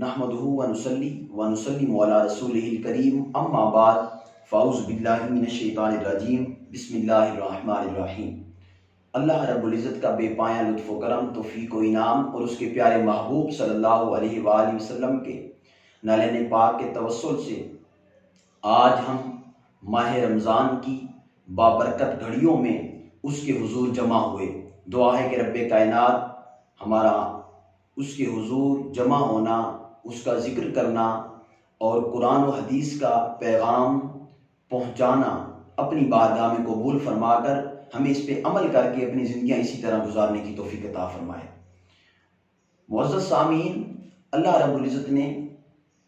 نحمدہ ونصلی علی رسولہ الکریم اما بعد فاعوذ باللہ من الشیطان الرجیم بسم اللہ الرحمن الرحیم۔ اللہ رب العزت کا بے پایہ لطف و کرم، توفیق و انعام اور اس کے پیارے محبوب صلی اللہ علیہ وآلہ وسلم کے نالین پاک کے توسل سے آج ہم ماہ رمضان کی بابرکت گھڑیوں میں اس کے حضور جمع ہوئے۔ دعا ہے کہ رب کائنات ہمارا اس کے حضور جمع ہونا، اس کا ذکر کرنا اور قرآن و حدیث کا پیغام پہنچانا اپنی بارگاہ میں قبول فرما کر ہمیں اس پہ عمل کر کے اپنی زندگیاں اسی طرح گزارنے کی توفیق عطا فرمائے۔ معزز سامعین، اللہ رب العزت نے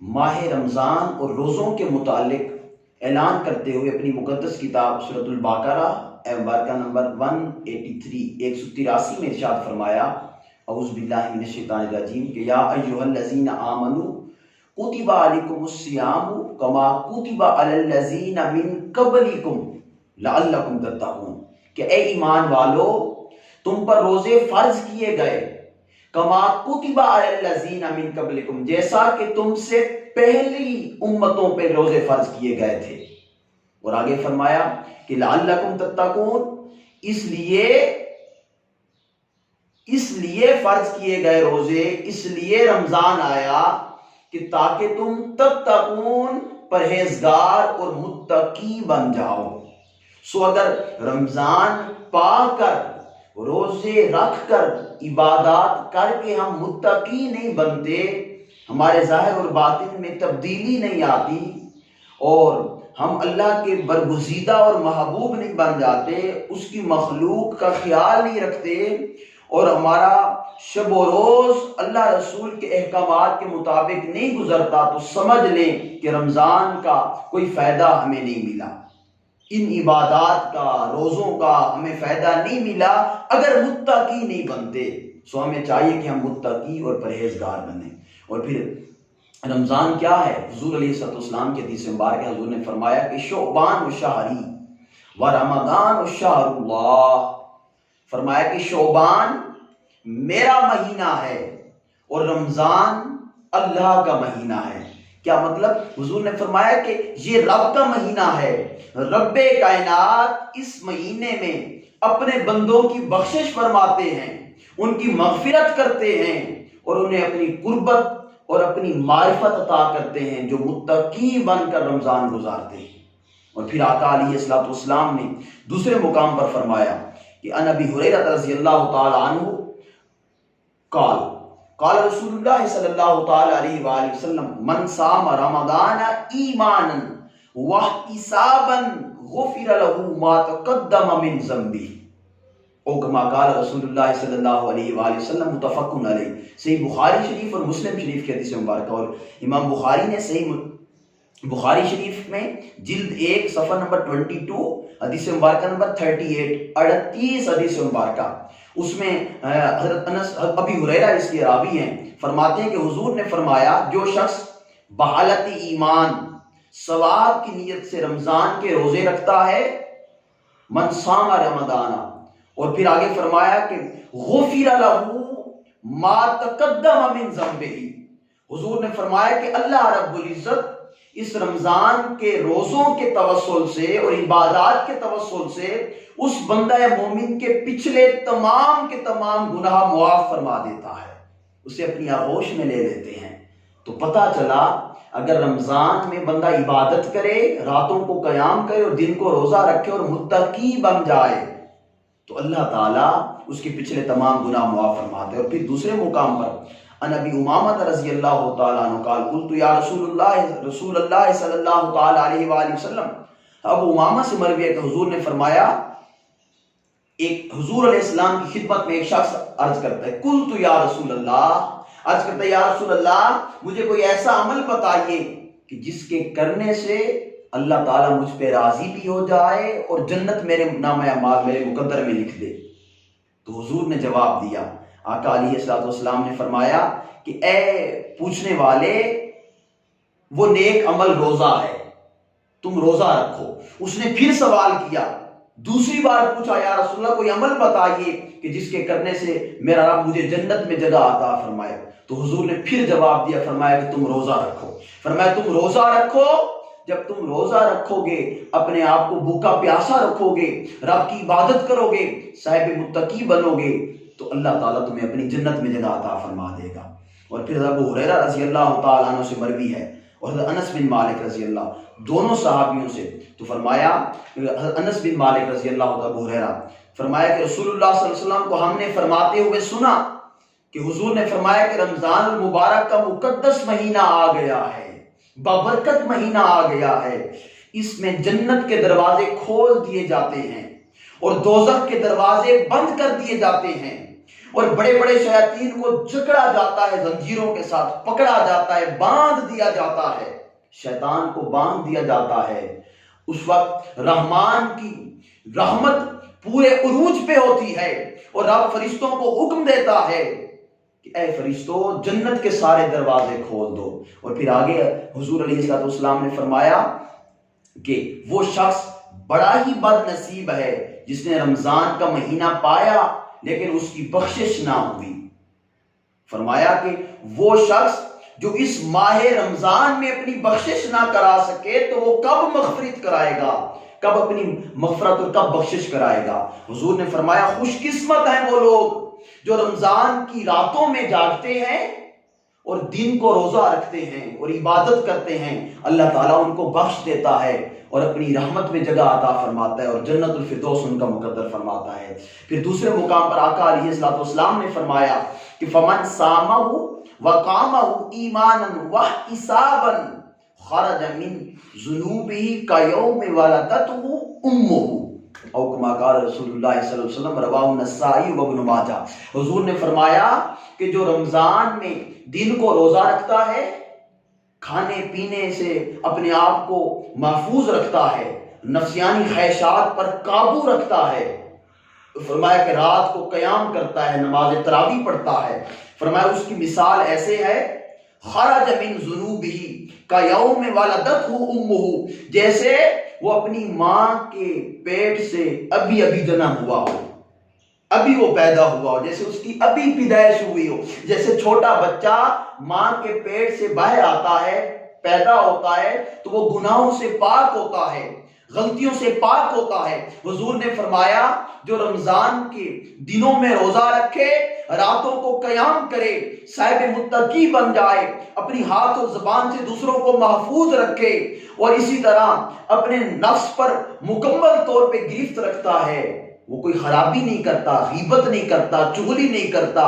ماہ رمضان اور روزوں کے متعلق اعلان کرتے ہوئے اپنی مقدس کتاب سورۃ البقرہ بارکہ نمبر 183 میں ارشاد فرمایا، اعوذ باللہ من الشیطان الرجیم کہ یا ایھا الذین آمنوا کتب علیکم الصیام کما کتب علی الذین من قبلکم لعلکم تتقون کہ اے ایمان والو، تم پر روزے فرض کیے گئے، کما کتب علی الذین من قبلکم جیسا کہ تم سے پہلی امتوں پہ روزے فرض کیے گئے تھے، اور آگے فرمایا کہ لعلکم تتقون اس لیے فرض کیے گئے روزے، اس لیے رمضان آیا کہ تاکہ تم تتقون پرہیزگار اور متقی بن جاؤ۔ سو اگر رمضان پا کر، روزے رکھ کر، عبادات کر کے ہم متقی نہیں بنتے، ہمارے ظاہر اور باطن میں تبدیلی نہیں آتی اور ہم اللہ کے برگزیدہ اور محبوب نہیں بن جاتے، اس کی مخلوق کا خیال نہیں رکھتے اور ہمارا شب و روز اللہ رسول کے احکامات کے مطابق نہیں گزرتا، تو سمجھ لیں کہ رمضان کا کوئی فائدہ ہمیں نہیں ملا، ان عبادات کا، روزوں کا ہمیں فائدہ نہیں ملا اگر متقی نہیں بنتے۔ سو ہمیں چاہیے کہ ہم متقی اور پرہیزگار بنیں۔ اور پھر رمضان کیا ہے؟ حضور علیہ السلام کی حدیث مبارکہ حضور نے فرمایا کہ شعبان و شہری و رمضان و شہر اللہ، فرمایا کہ شعبان میرا مہینہ ہے اور رمضان اللہ کا مہینہ ہے۔ کیا مطلب؟ حضور نے فرمایا کہ یہ رب کا مہینہ ہے، رب کائنات اس مہینے میں اپنے بندوں کی بخشش فرماتے ہیں، ان کی مغفرت کرتے ہیں اور انہیں اپنی قربت اور اپنی معرفت عطا کرتے ہیں جو متقی بن کر رمضان گزارتے ہیں۔ اور پھر آقا علیہ الصلوۃ والسلام نے دوسرے مقام پر فرمایا کہ عن ابی ہریرہ رضی اللہ تعالی عنہ قال رسول اللہ صلی اللہ تعالی علیہ وآلہ وسلم من صام رمضان ایمانا واحتسابا غفر له ما تقدم من ذنبه او کما قال رسول اللہ صلی اللہ علیہ وآلہ وسلم، متفق علیہ۔ صحیح بخاری شریف اور مسلم شریف کی حدیث مبارکہ، اور امام بخاری نے صحیح بخاری شریف میں جلد 1 صفحہ نمبر 22 حدیث مبارکہ نمبر 38 حدیث مبارکہ، اس میں حضرت انس ابی ہریرہ اس کے راوی ہیں، فرماتے ہیں کہ حضور نے فرمایا جو شخص بحالت ایمان، ثواب کی نیت سے رمضان کے روزے رکھتا ہے، من صام رمضان، اور پھر آگے فرمایا کہ غفر لہ ما تقدم من ذنبہ، حضور نے فرمایا کہ اللہ رب العزت اس رمضان کے روزوں کے توسل سے اور عبادات کے توسل سے اس بندہ مومن کے پچھلے تمام کے تمام گناہ معاف فرما دیتا ہے، اسے اپنی آغوش میں لے لیتے ہیں۔ تو پتہ چلا اگر رمضان میں بندہ عبادت کرے، راتوں کو قیام کرے اور دن کو روزہ رکھے اور متقی بن جائے تو اللہ تعالیٰ اس کے پچھلے تمام گناہ معاف فرماتے ہیں۔ اور پھر دوسرے مقام پر عن ابی امامہ رضی اللہ تعالیٰ عنہ قال قلت یا رسول اللہ صلی اللہ تعالیٰ علیہ وآلہ وسلم، ابو امامہ سے مروی ہے کہ حضور نے فرمایا، ایک حضور علیہ السلام کی خدمت میں ایک شخص عرض کرتا ہے، قلت یا رسول اللہ، عرض کرتا ہے یا رسول اللہ مجھے کوئی ایسا عمل بتائیے کہ جس کے کرنے سے اللہ تعالیٰ مجھ پہ راضی بھی ہو جائے اور جنت میرے نامہ اعمال میرے مقدر میں لکھ دے۔ تو حضور نے جواب دیا، آقا علیہ السلام نے فرمایا کہ اے پوچھنے والے، وہ نیک عمل روزہ ہے، تم روزہ رکھو۔ اس نے پھر سوال کیا دوسری بار پوچھا یا رسول اللہ کوئی عمل بتائیے کہ جس کے کرنے سے میرا رب مجھے جنت میں جگہ عطا فرمائے. تو حضور نے پھر جواب دیا، فرمایا کہ تم روزہ رکھو. فرمایا تم روزہ رکھو، جب تم روزہ رکھو گے، اپنے آپ کو بھوکا پیاسا رکھو گے، رب کی عبادت کرو گے، صاحب متقی بنو گے، تو اللہ تعالیٰ تمہیں اپنی جنت میں جگہ عطا فرما دے گا. اور پھر ابو ہریرہ رضی اللہ تعالیٰ عنہ سے مروی ہے اور حضرت انس بن مالک رضی اللہ، دونوں صحابیوں سے، تو فرمایا انس بن مالک رضی اللہ تعالیٰ ابو ہریرہ فرمایا کہ رسول اللہ صلی اللہ علیہ وسلم کو ہم نے فرماتے ہوئے سنا کہ حضور نے فرمایا کہ رمضان المبارک کا مقدس مہینہ آ گیا ہے، بابرکت مہینہ آ گیا ہے، اس میں جنت کے دروازے کھول دیے جاتے ہیں اور دوزخ کے دروازے بند کر دیے جاتے ہیں، اور بڑے بڑے شیاطین کو جکڑا جاتا ہے، زنجیروں کے ساتھ پکڑا جاتا ہے، باندھ دیا جاتا ہے، شیطان کو باندھ دیا جاتا ہے. اس وقت رحمان کی رحمت پورے عروج پہ ہوتی ہے اور رب فرشتوں کو حکم دیتا ہے کہ اے فرشتوں جنت کے سارے دروازے کھول دو. اور پھر آگے حضور علیہ السلام نے فرمایا کہ وہ شخص بڑا ہی بد نصیب ہے جس نے رمضان کا مہینہ پایا لیکن اس کی بخشش نہ ہوئی. فرمایا کہ وہ شخص جو اس ماہ رمضان میں اپنی بخشش نہ کرا سکے تو وہ کب مغفرت کرائے گا، کب اپنی مغفرت اور کب بخشش کرائے گا. حضور نے فرمایا خوش قسمت ہیں وہ لوگ جو رمضان کی راتوں میں جاگتے ہیں اور دن کو روزہ رکھتے ہیں اور عبادت کرتے ہیں، اللہ تعالیٰ ان کو بخش دیتا ہے اور اپنی رحمت میں جگہ عطا فرماتا ہے اور جنت الفردوس ان کا مقدر فرماتا ہے. پھر دوسرے مقام پر آقا علیہ السلام نے فرمایا کہ فمن صامہ وقامہ ایمانا واحتسابا خرج من ذنوبہ کیوم ولدتہ امہ او کما قال رسول اللہ صلی اللہ علیہ وسلم، رواه النسائی و ابن ماجہ. حضور نے فرمایا کہ جو رمضان میں دن کو روزہ رکھتا ہے، کھانے پینے سے اپنے آپ کو محفوظ رکھتا ہے، نفسیانی خواہشات پر قابو رکھتا ہے، فرمایا کہ رات کو قیام کرتا ہے، نماز تراویح پڑھتا ہے، فرمایا اس کی مثال ایسے ہے خرج من ذنوبہ کیوم ولدتہ امہ، جیسے وہ اپنی ماں کے پیٹ سے ابھی جنم ہوا ہو، ابھی وہ پیدا ہوا ہو، جیسے اس کی ابھی پیدائش ہوئی ہو. جیسے چھوٹا بچہ ماں کے پیٹ سے باہر آتا ہے، پیدا ہوتا ہے تو وہ گناہوں سے پاک ہوتا ہے، غلطیوں سے پاک ہوتا ہے. حضور نے فرمایا جو رمضان کے دنوں میں روزہ رکھے، راتوں کو قیام کرے، صاحب متقی بن جائے، اپنی ہاتھ اور زبان سے دوسروں کو محفوظ رکھے اور اسی طرح اپنے نفس پر مکمل طور پہ گرفت رکھتا ہے، وہ کوئی خرابی نہیں کرتا، غیبت نہیں کرتا، چغلی نہیں کرتا،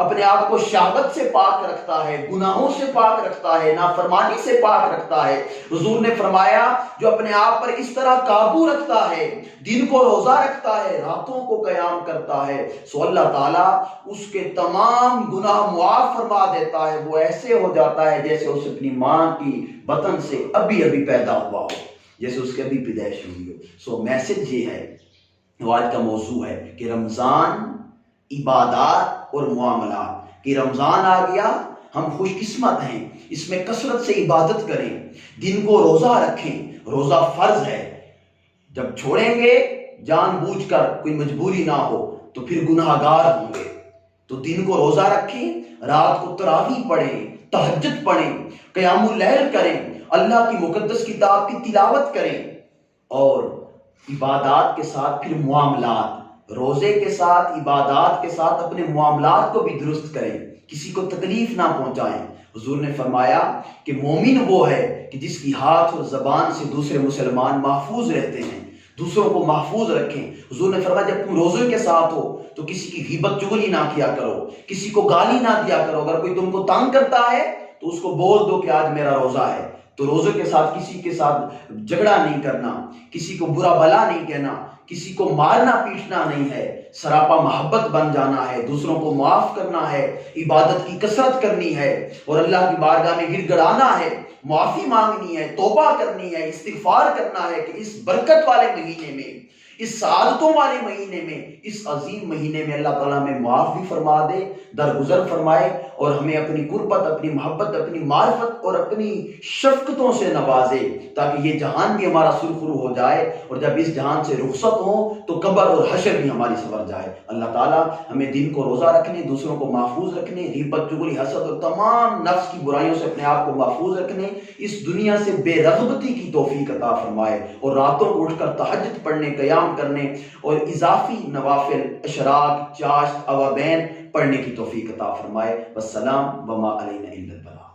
اپنے آپ کو شہوت سے پاک رکھتا ہے، گناہوں سے پاک رکھتا ہے، نافرمانی سے پاک رکھتا ہے. حضور نے فرمایا جو اپنے آپ پر اس طرح قابو رکھتا ہے، دن کو روزہ رکھتا ہے، راتوں کو قیام کرتا ہے، سو اللہ تعالیٰ اس کے تمام گناہ معاف فرما دیتا ہے. وہ ایسے ہو جاتا ہے جیسے اس اپنی ماں کی بطن سے ابھی پیدا ہوا ہو، جیسے اس کے ابھی پیدائش ہوئی ہو. سو میسج یہ ہے، آج کا موضوع ہے کہ رمضان عبادات اور معاملات، کہ رمضان آ گیا، ہم خوش قسمت ہیں، اس میں کثرت سے عبادت کریں، دن کو روزہ رکھیں، روزہ فرض ہے، جب چھوڑیں گے جان بوجھ کر کوئی مجبوری نہ ہو تو پھر گناہ گار ہوں گے. تو دن کو روزہ رکھیں، رات کو تراویح پڑھیں، تہجد پڑھیں، قیام اللیل کریں، اللہ کی مقدس کتاب کی تلاوت کریں، اور عبادات کے ساتھ پھر معاملات، روزے کے ساتھ عبادات کے ساتھ اپنے معاملات کو بھی درست کریں، کسی کو تکلیف نہ پہنچائیں. حضور نے فرمایا کہ مومن وہ ہے کہ جس کی ہاتھ اور زبان سے دوسرے مسلمان محفوظ رہتے ہیں، دوسروں کو محفوظ رکھیں. حضور نے فرمایا جب تم روزے کے ساتھ ہو تو کسی کی غیبت چغلی نہ کیا کرو، کسی کو گالی نہ دیا کرو، اگر کوئی تم کو تنگ کرتا ہے تو اس کو بول دو کہ آج میرا روزہ ہے. تو روزے کے ساتھ کسی کے ساتھ جھگڑا نہیں کرنا، کسی کو برا بھلا نہیں کہنا، کسی کو مارنا پیٹنا نہیں ہے، سراپا محبت بن جانا ہے، دوسروں کو معاف کرنا ہے، عبادت کی کثرت کرنی ہے اور اللہ کی بارگاہ میں گڑ گڑانا ہے، معافی مانگنی ہے، توبہ کرنی ہے، استغفار کرنا ہے کہ اس برکت والے مہینے میں، اس سعادتوں والے مہینے میں، اس عظیم مہینے میں اللہ تعالیٰ ہمیں معاف بھی فرما دے، درگزر فرمائے، اور ہمیں اپنی قربت، اپنی محبت، اپنی معرفت اور اپنی شفقتوں سے نوازے، تاکہ یہ جہان بھی ہمارا سرخرو ہو جائے، اور جب اس جہان سے رخصت ہو تو قبر اور حشر بھی ہماری سنور جائے۔ اللہ تعالیٰ ہمیں دین کو روزہ رکھنے، دوسروں کو محفوظ رکھنے، غیبت، چغلی، حسد اور تمام نفس کی برائیوں سے اپنے آپ کو محفوظ رکھنے، اس دنیا سے بے رغبتی کی توفیق عطا فرمائے، اور راتوں کو اٹھ کر تہجد پڑھنے، قیام کرنے اور اضافی نوافل، اشراق، چاشت، اوابین پڑھنے کی توفیق عطا فرمائے۔ والسلام وما علینا الا البلاغ۔